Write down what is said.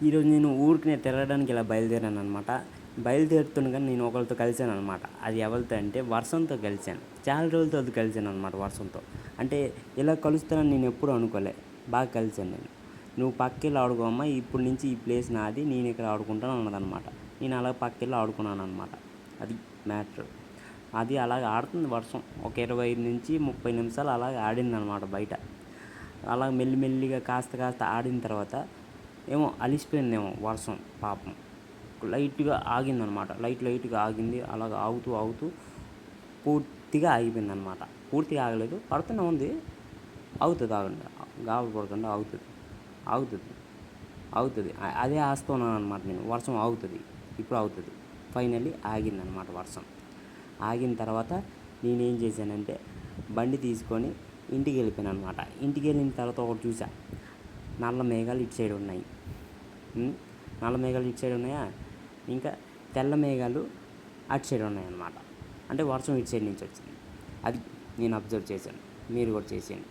ఈరోజు నేను ఊరికి తిరగడానికి ఇలా బయలుదేరాను అనమాట. బయలుదేరుతుండగానే నేను ఒకరితో కలిసాను అనమాట. అది ఎవరితో అంటే వర్షంతో కలిసాను. చాలా రోజుల తర్వాత కలిసాను అనమాట వర్షంతో. అంటే ఇలా కలుస్తానని నేను ఎప్పుడూ అనుకోలే. బాగా కలిసాను నేను. నువ్వు పక్కెళ్ళి ఆడుకో అమ్మ, ఇప్పుడు నుంచి ఈ ప్లేస్ నాది, నేను ఇక్కడ ఆడుకుంటాను అన్నదనమాట. నేను అలా పక్కెళ్ళి ఆడుకున్నాను అనమాట. అది మ్యాటర్. అది అలాగ ఆడుతుంది వర్షం. ఒక 25-30 నిమిషాలు అలాగ ఆడిందనమాట బయట. అలా మెల్లిమెల్లిగా కాస్త ఆడిన తర్వాత ఏమో అలిసిపోయిందేమో వర్షం పాపం. లైట్గా ఆగిందనమాట. లైట్గా ఆగింది. అలాగ ఆగుతూ పూర్తిగా ఆగిపోయిందనమాట. పూర్తిగా ఆగలేదు, పడుతూనే ఉంది. ఆగండి, గాబరు పడకుండా ఆగుతుంది. అదే ఆస్తున్నాను అనమాట నేను. వర్షం ఆగుతుంది, ఇప్పుడు ఆగుతుంది. ఫైనల్లీ ఆగిందనమాట వర్షం. ఆగిన తర్వాత నేనేం చేశానంటే బండి తీసుకొని ఇంటికి వెళ్ళిపోయాను అనమాట. ఇంటికి వెళ్ళిన తర్వాత ఒకటి చూసా, నల్ల మేఘాలు ఇటు సైడ్ ఉన్నాయి. నల్ల మేఘాలు ఇటు సైడ్ ఉన్నాయా, ఇంకా తెల్ల మేఘాలు అటు సైడ్ ఉన్నాయన్నమాట. అంటే వర్షం ఇటు సైడ్ నుంచి వచ్చింది. అది నేను అబ్జర్వ్ చేశాను, మీరు కూడా చేసేయండి.